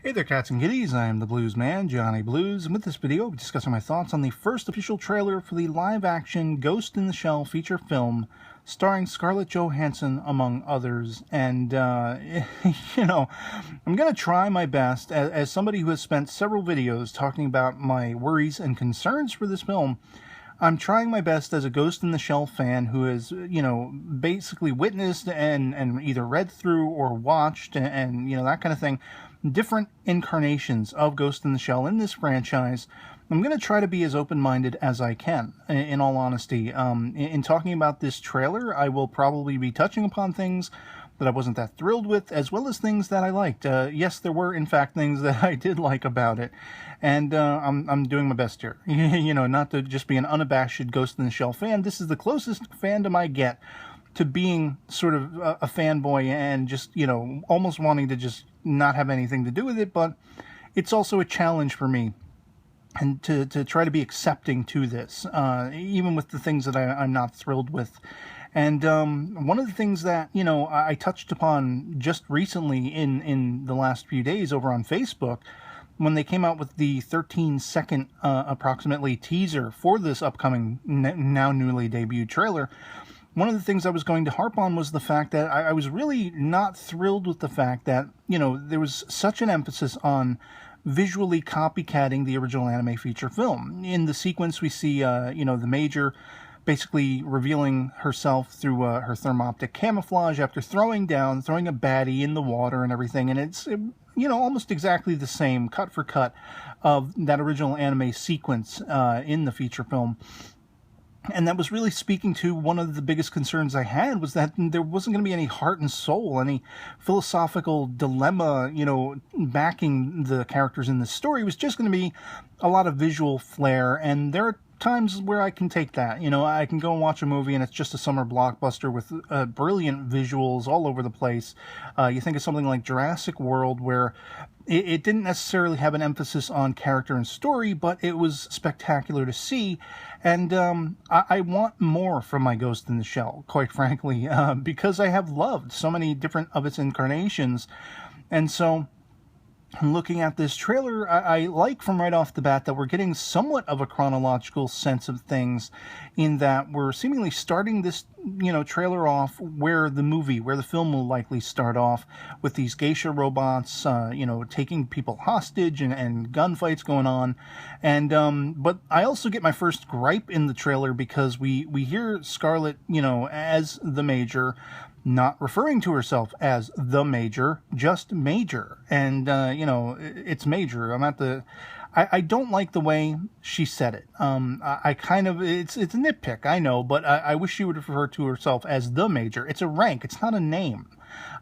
Hey there, cats and kitties. I am the Blues Man, Johnny Blues, and with this video, I'll be discussing my thoughts on the first official trailer for the live-action Ghost in the Shell feature film starring Scarlett Johansson, among others. And, I'm going to try my best, as somebody who has spent several videos talking about my worries and concerns for this film. I'm trying my best as a Ghost in the Shell fan who has, basically witnessed and either read through or watched and that kind of thing, different incarnations of Ghost in the Shell in this franchise. I'm going to try to be as open-minded as I can, in all honesty. In talking about this trailer, I will probably be touching upon things that I wasn't that thrilled with, as well as things that I liked. Yes, there were, in fact, things that I did like about it, and I'm doing my best here. Not to just be an unabashed Ghost in the Shell fan. This is the closest fandom I get to being sort of a fanboy and just, almost wanting to just not have anything to do with it, but it's also a challenge for me and to try to be accepting to this, even with the things that I'm not thrilled with. And one of the things that, I touched upon just recently in the last few days over on Facebook, when they came out with the 13-second approximately teaser for this upcoming, now newly debuted trailer, one of the things I was going to harp on was the fact that I was really not thrilled with the fact that, there was such an emphasis on visually copycatting the original anime feature film. In the sequence, we see, the Major basically revealing herself through her thermoptic camouflage after throwing a baddie in the water and everything, and it's, almost exactly the same, cut for cut, of that original anime sequence in the feature film. And that was really speaking to one of the biggest concerns I had, was that there wasn't going to be any heart and soul, any philosophical dilemma, backing the characters in this story. It was just going to be a lot of visual flair, and there are times where I can take that. I can go and watch a movie and it's just a summer blockbuster with brilliant visuals all over the place. You think of something like Jurassic World, where it didn't necessarily have an emphasis on character and story, but it was spectacular to see. And I want more from my Ghost in the Shell, quite frankly, because I have loved so many different of its incarnations. And so, looking at this trailer, I like from right off the bat that we're getting somewhat of a chronological sense of things, in that we're seemingly starting this, trailer off where the film will likely start off, with these geisha robots, taking people hostage and gunfights going on. And, but I also get my first gripe in the trailer because we hear Scarlett, as the Major, not referring to herself as the Major, just Major. And, it's Major. I don't like the way she said it. I kind of, it's a nitpick, I know, but I wish she would refer to herself as the Major. It's a rank, it's not a name.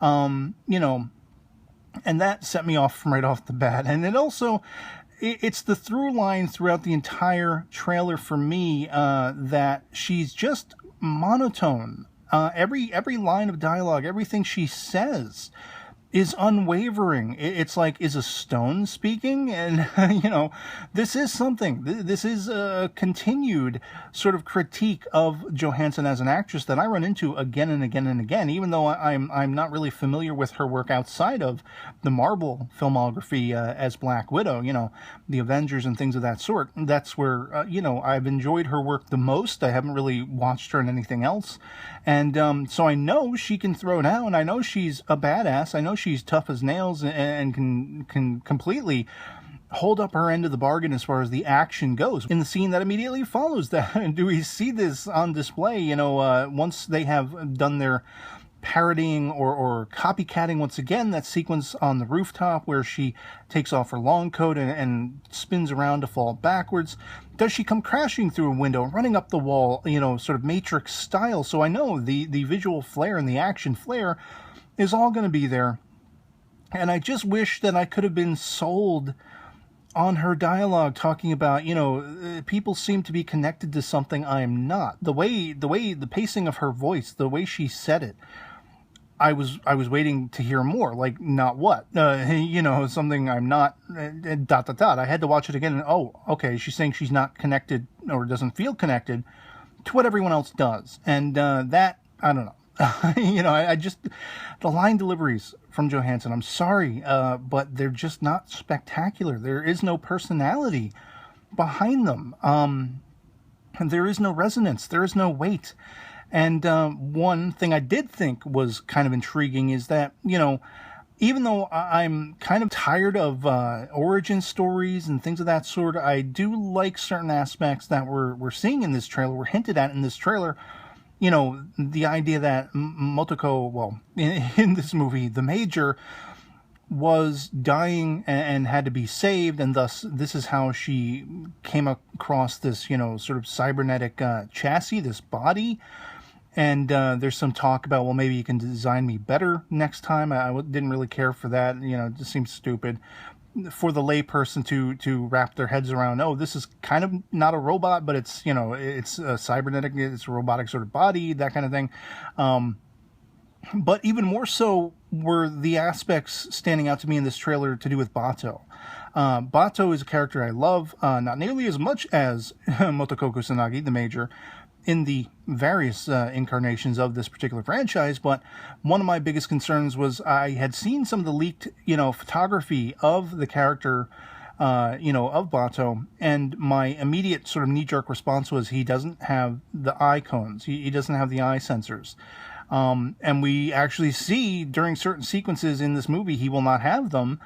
And that set me off from right off the bat. And it also, it's the through line throughout the entire trailer for me, that she's just monotone. Every line of dialogue, everything she says is unwavering. It's like, is a stone speaking? And, this is something. This is a continued sort of critique of Johansson as an actress that I run into again and again and again, even though I'm not really familiar with her work outside of the Marvel filmography as Black Widow, the Avengers and things of that sort. That's where, I've enjoyed her work the most. I haven't really watched her in anything else. And so I know she can throw down. I know she's a badass. I know she's tough as nails and can completely hold up her end of the bargain as far as the action goes. In the scene that immediately follows that, do we see this on display? Once they have done their parodying or copycatting once again that sequence on the rooftop where she takes off her long coat and spins around to fall backwards, does she come crashing through a window, running up the wall, sort of Matrix style? So I know the visual flair and the action flair is all going to be there. And I just wish that I could have been sold on her dialogue, talking about, people seem to be connected to something I am not. The pacing of her voice, the way she said it, I was waiting to hear more, like, not what, something I'm not, ... I had to watch it again, and, oh, okay, she's saying she's not connected, or doesn't feel connected to what everyone else does. And that, I don't know. I just, the line deliveries from Johansson. I'm sorry, but they're just not spectacular. There is no personality behind them. There is no resonance. There is no weight. And one thing I did think was kind of intriguing is that, even though I'm kind of tired of origin stories and things of that sort, I do like certain aspects that we're seeing in this trailer, were hinted at in this trailer. The idea that Motoko, well, in this movie, the Major was dying and had to be saved, and thus this is how she came across this, sort of cybernetic chassis, this body. And there's some talk about, well, maybe you can design me better next time. I didn't really care for that. It just seems stupid for the layperson to wrap their heads around. Oh, this is kind of not a robot, but it's, it's a cybernetic, it's a robotic sort of body, that kind of thing. But even more so were the aspects standing out to me in this trailer to do with Batou. Batou is a character I love, not nearly as much as Motoko Kusanagi, the Major, in the various incarnations of this particular franchise, but one of my biggest concerns was I had seen some of the leaked, photography of the character, of Batou, and my immediate sort of knee-jerk response was he doesn't have the eye cones, he doesn't have the eye sensors. And we actually see during certain sequences in this movie he will not have them.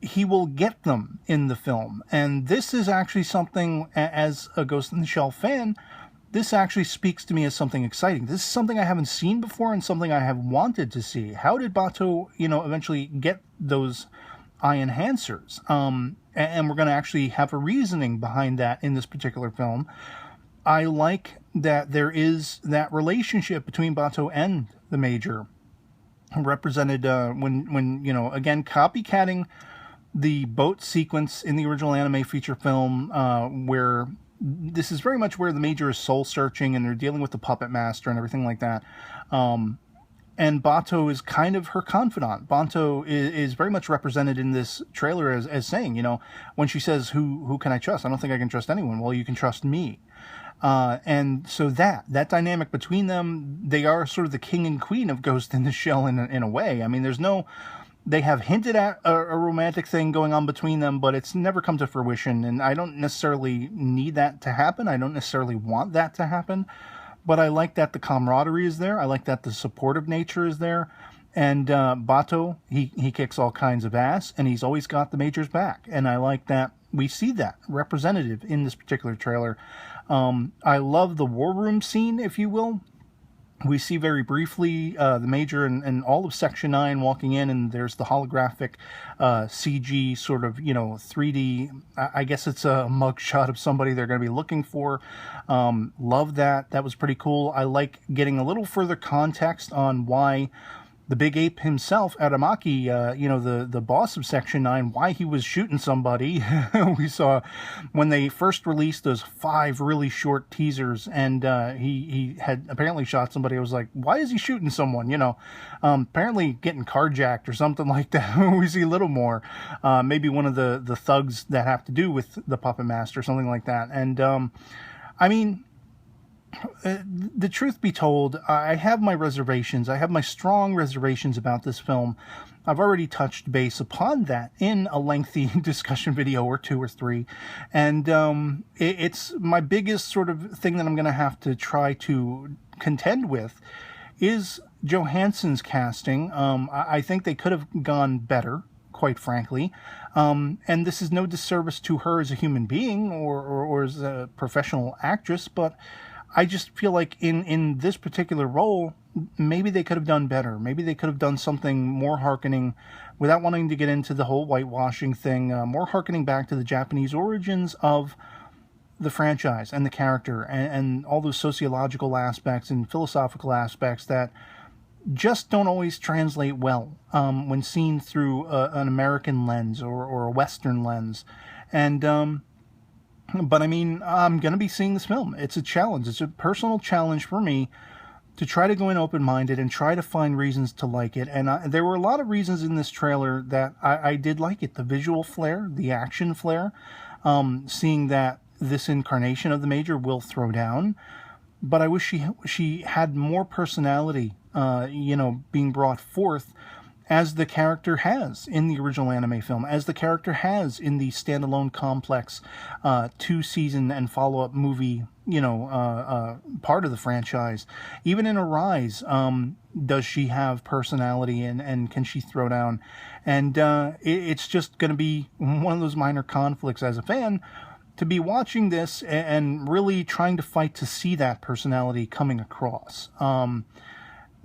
He will get them in the film. And this is actually something, as a Ghost in the Shell fan, this actually speaks to me as something exciting. This is something I haven't seen before and something I have wanted to see. How did Batou, eventually get those eye enhancers? And we're going to actually have a reasoning behind that in this particular film. I like that there is that relationship between Batou and the Major, represented when again, copycatting the boat sequence in the original anime feature film, where this is very much where the Major is soul searching and they're dealing with the puppet master and everything like that. And Batou is kind of her confidant. Batou is very much represented in this trailer as saying, when she says, who can I trust? I don't think I can trust anyone. Well, you can trust me. And so that dynamic between them, they are sort of the king and queen of Ghost in the Shell in a way. I mean, they have hinted at a romantic thing going on between them, but it's never come to fruition, and I don't necessarily need that to happen. I don't necessarily want that to happen, but I like that the camaraderie is there. I like that the supportive nature is there, and Batou, he kicks all kinds of ass, and he's always got the Major's back, and I like that we see that representative in this particular trailer. I love the war room scene, if you will. We see very briefly the Major and all of Section 9 walking in, and there's the holographic CG sort of, 3D, I guess it's a mugshot of somebody they're going to be looking for. Love that. That was pretty cool. I like getting a little further context on why the big ape himself, Aramaki, the boss of Section 9, why he was shooting somebody. We saw when they first released those 5 really short teasers, and he had apparently shot somebody. I was like, why is he shooting someone? Apparently getting carjacked or something like that. We see a little more. Maybe one of the thugs that have to do with the Puppet Master, something like that. And, the truth be told, I have my reservations. I have my strong reservations about this film. I've already touched base upon that in a lengthy discussion video or 2 or 3. And it's my biggest sort of thing that I'm going to have to try to contend with is Johansson's casting. I think they could have gone better, quite frankly. And this is no disservice to her as a human being or as a professional actress, but I just feel like in this particular role, maybe they could have done better. Maybe they could have done something more hearkening, without wanting to get into the whole whitewashing thing, more hearkening back to the Japanese origins of the franchise and the character and all those sociological aspects and philosophical aspects that just don't always translate well when seen through an American lens or a Western lens. And but I mean, I'm going to be seeing this film. It's a challenge. It's a personal challenge for me to try to go in open-minded and try to find reasons to like it. And there were a lot of reasons in this trailer that I did like it. The visual flair, the action flair, seeing that this incarnation of the Major will throw down. But I wish she had more personality, being brought forth as the character has in the original anime film, as the character has in the standalone complex 2-season and follow-up movie, part of the franchise. Even in Arise, does she have personality, and can she throw down? And it's just going to be one of those minor conflicts as a fan to be watching this and really trying to fight to see that personality coming across.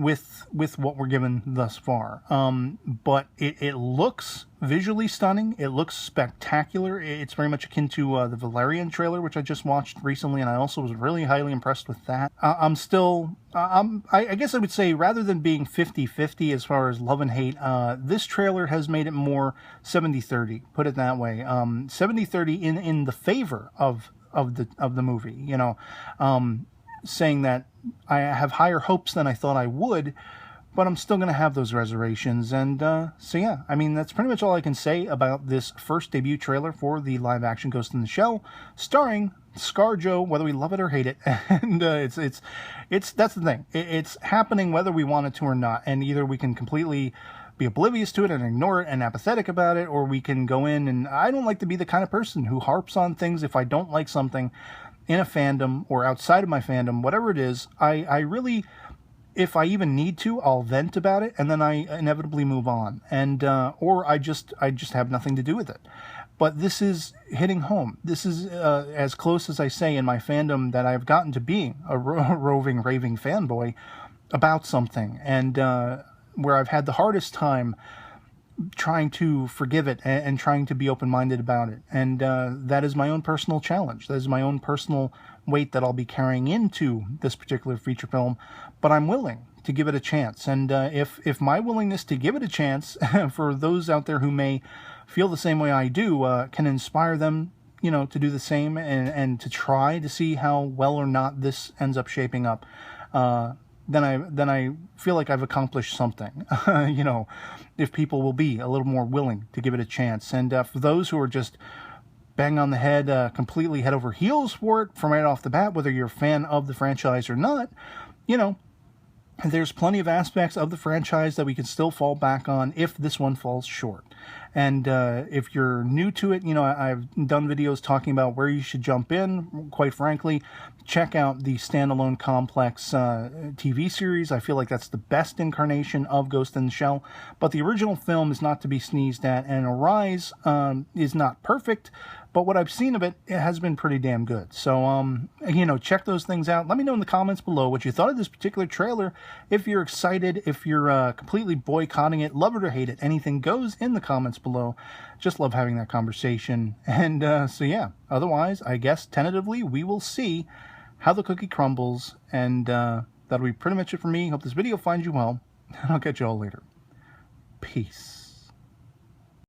With what we're given thus far. But it looks visually stunning. It looks spectacular. It's very much akin to the Valerian trailer, which I just watched recently, and I also was really highly impressed with that. I guess I would say, rather than being 50-50 as far as love and hate, this trailer has made it more 70-30, put it that way. 70-30 in the favor of the movie, saying that I have higher hopes than I thought I would, but I'm still going to have those reservations. And so yeah, I mean, that's pretty much all I can say about this first debut trailer for the live-action Ghost in the Shell, starring ScarJo, whether we love it or hate it. And it's that's the thing. It's happening whether we want it to or not. And either we can completely be oblivious to it and ignore it and apathetic about it, or we can go in, and I don't like to be the kind of person who harps on things if I don't like something in a fandom or outside of my fandom, whatever it is. I really, if I even need to, I'll vent about it, and then I inevitably move on, and or I just have nothing to do with it. But this is hitting home. This is as close as I say in my fandom that I've gotten to being a roving, raving fanboy about something, and where I've had the hardest time trying to forgive it and trying to be open-minded about it. And that is my own personal challenge. That is my own personal weight that I'll be carrying into this particular feature film. But I'm willing to give it a chance. And if my willingness to give it a chance, for those out there who may feel the same way I do, can inspire them, to do the same and to try to see how well or not this ends up shaping up, then I feel like I've accomplished something, if people will be a little more willing to give it a chance. And for those who are just bang on the head, completely head over heels for it from right off the bat, whether you're a fan of the franchise or not, there's plenty of aspects of the franchise that we can still fall back on if this one falls short. And if you're new to it, I've done videos talking about where you should jump in. Quite frankly, check out the standalone Complex TV series. I feel like that's the best incarnation of Ghost in the Shell. But the original film is not to be sneezed at, and Arise is not perfect, but what I've seen of it, it has been pretty damn good. So, check those things out. Let me know in the comments below what you thought of this particular trailer. If you're excited, if you're completely boycotting it, love it or hate it, anything goes in the comments below. Just love having that conversation. And so yeah, otherwise, I guess tentatively we will see how the cookie crumbles. And that'll be pretty much it for me. Hope this video finds you well. I'll catch you all later. Peace.